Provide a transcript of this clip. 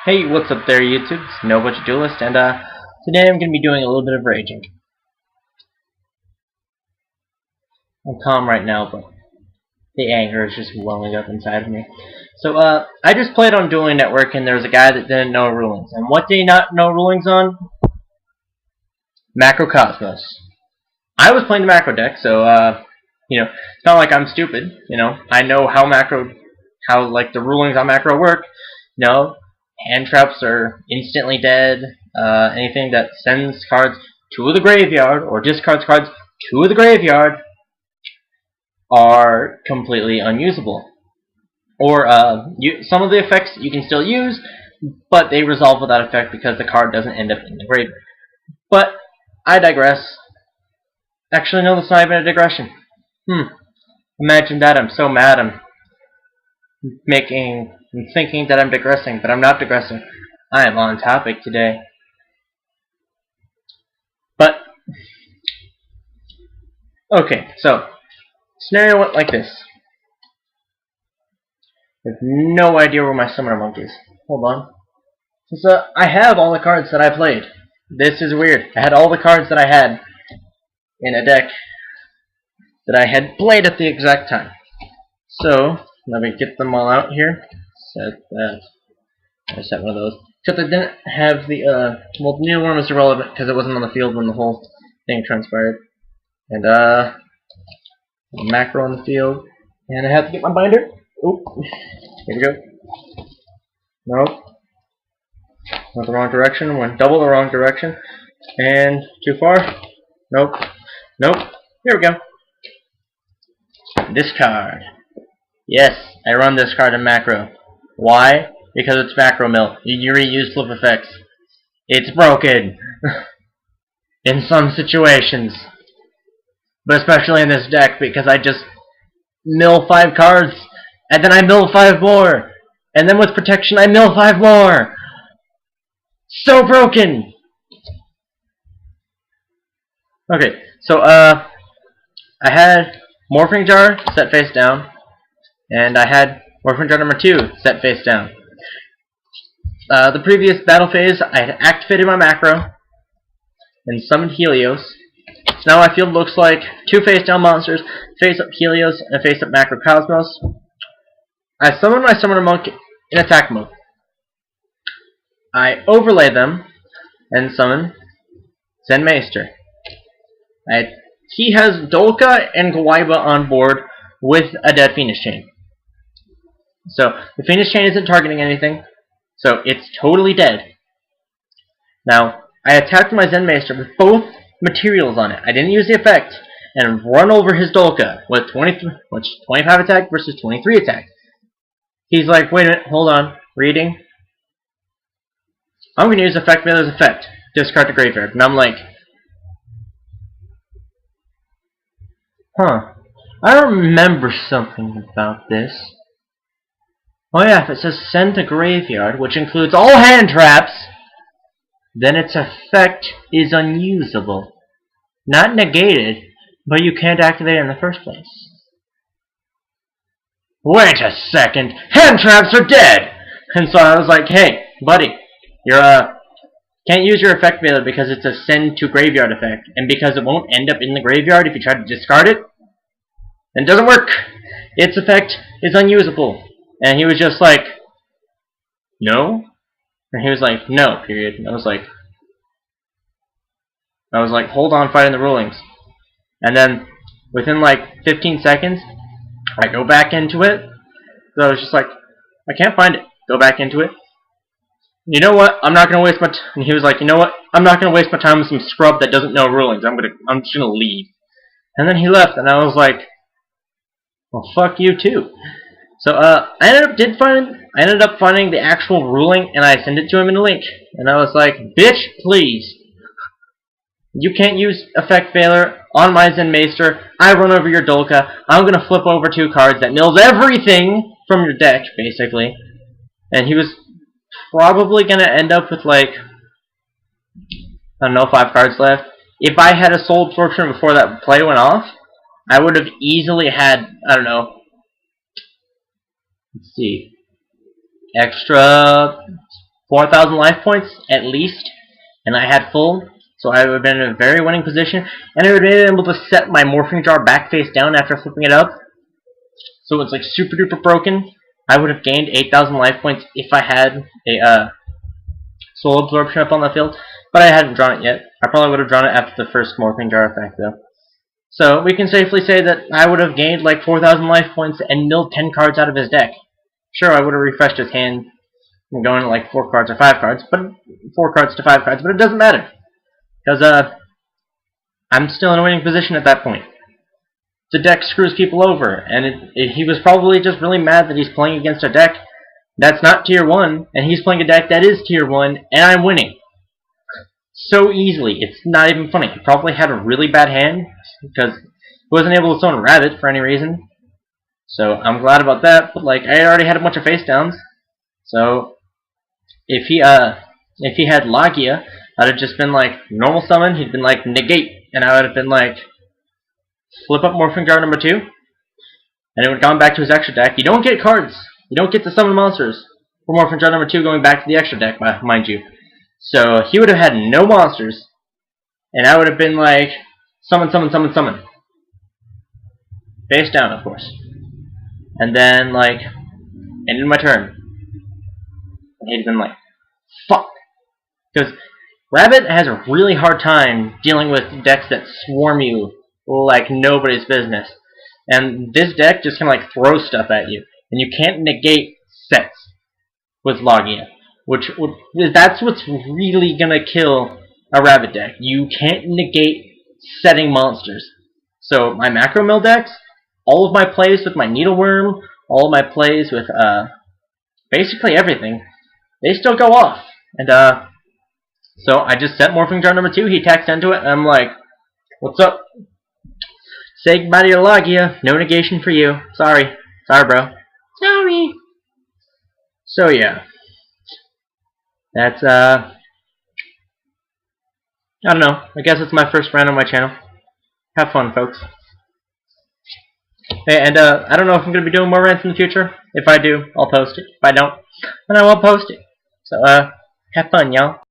Hey, what's up there, YouTube? It's No Duelist, and today I'm going to be doing a little bit of raging. I'm calm right now, but the anger is just welling up inside of me. So, I just played on Dueling Network, and there was a guy that didn't know rulings. And what did he not know rulings on? Macrocosmos. I was playing the macro deck, so, it's not like I'm stupid, I know how the rulings on macro work, hand traps are instantly dead. Anything that sends cards to the graveyard or discards cards to the graveyard are completely unusable. Or some of the effects you can still use, but they resolve without effect because the card doesn't end up in the graveyard. But I digress. Actually, no, that's not even a digression. Imagine that. I'm so mad. I'm thinking that I'm digressing, but I'm not digressing. I am on topic today. But, okay, so, scenario went like this. I have no idea where my Summoner Monk is. Hold on. So, I have all the cards that I played. This is weird. I had all the cards that I had in a deck that I had played at the exact time. So, let me get them all out here. Set that. I set one of those. Except I didn't have the, well, the Needleworm is irrelevant because it wasn't on the field when the whole thing transpired. And, macro on the field. And I have to get my binder. Oop. Here we go. Nope. Went the wrong direction. Went double the wrong direction. And too far. Nope. Nope. Here we go. Discard. Yes, I run this card in macro. Why? Because it's macro mill. You reuse flip effects. It's broken. In some situations. But especially in this deck, because I just mill 5 cards, and then I mill 5 more. And then with protection, I mill 5 more. So broken! Okay, so, I had Morphing Jar set face down. And I had Morphing Jar number 2 set face down. The previous battle phase, I had activated my macro and summoned Helios. So now my field looks like 2 face down monsters, face up Helios, and face up Macrocosmos. I summoned my Summoner Monk in attack mode. I overlay them and summon Zen Maester. He has Dolka and Gwaiba on board with a dead Phoenix Chain. So, the Phoenix Chain isn't targeting anything, so it's totally dead. Now, I attacked my Zen Maester with both materials on it. I didn't use the effect, and run over his Dolka with 25 attack versus 23 attack. He's like, wait a minute, hold on, reading. I'm going to use Effect Veiler's effect, discard the graveyard. And I'm like, I remember something about this. Oh yeah, if it says send to graveyard, which includes all hand traps, then its effect is unusable. Not negated, but you can't activate it in the first place. Wait a second, hand traps are dead! And so I was like, hey, buddy, you're, can't use your effect veiler because it's a send to graveyard effect, and because it won't end up in the graveyard if you try to discard it, then it doesn't work. Its effect is unusable. And he was just like, no? And he was like, no, period. And I was like, hold on, fighting the rulings. And then, within like 15 seconds, I go back into it. So I was just like, I can't find it. Go back into it. You know what? I'm not going to waste my time. And he was like, you know what? I'm not going to waste my time with some scrub that doesn't know rulings. I'm just going to leave. And then he left, and I was like, well, fuck you too. So, I ended up finding the actual ruling, and I sent it to him in a link. And I was like, bitch, please. You can't use Effect Veiler on my Zen Maester. I run over your Dolka. I'm gonna flip over 2 cards that mills everything from your deck, basically. And he was probably gonna end up with, like, I don't know, 5 cards left. If I had a Soul Absorption before that play went off, I would have easily had, I don't know, let's see, extra 4,000 life points at least, and I had full, so I would have been in a very winning position, and I would have been able to set my morphing jar back face down after flipping it up, so it's like super duper broken. I would have gained 8,000 life points if I had a soul absorption up on the field, but I hadn't drawn it yet. I probably would have drawn it after the first morphing jar effect though. So we can safely say that I would have gained like 4,000 life points and milled 10 cards out of his deck. Sure, I would have refreshed his hand and going to like 4 cards or 5 cards, but 4 cards to 5 cards, but it doesn't matter. Because I'm still in a winning position at that point. The deck screws people over, and he was probably just really mad that he's playing against a deck that's not tier 1, and he's playing a deck that is tier 1, and I'm winning. So easily, it's not even funny. He probably had a really bad hand, because he wasn't able to summon Rabbit for any reason. So I'm glad about that, but like I already had a bunch of face downs. So if he had Logia, I'd have just been like normal summon, he'd been like negate, and I would have been like flip up Morphing Jar number 2, and it would have gone back to his extra deck. You don't get cards. You don't get to summon monsters for Morphing Jar number 2 going back to the extra deck, mind you. So he would have had no monsters, and I would have been like summon, summon, summon, summon. Face down, of course. And then like ended my turn. And he'd been like, fuck. Because Rabbit has a really hard time dealing with decks that swarm you like nobody's business. And this deck just kind of like throws stuff at you. And you can't negate sets with Logia. That's what's really gonna kill a Rabbit deck. You can't negate setting monsters. So my macro mill decks, all of my plays with my Needleworm, all of my plays with basically everything, they still go off. And so I just set Morphing Jar number 2, he taxed into it, and I'm like, what's up? Say goodbye to your Logia, no negation for you. Sorry. Sorry, bro. Sorry. So yeah. That's I don't know. I guess it's my first rant on my channel. Have fun, folks. Hey, and I don't know if I'm going to be doing more rants in the future. If I do, I'll post it. If I don't, then I won't post it. So, have fun, y'all.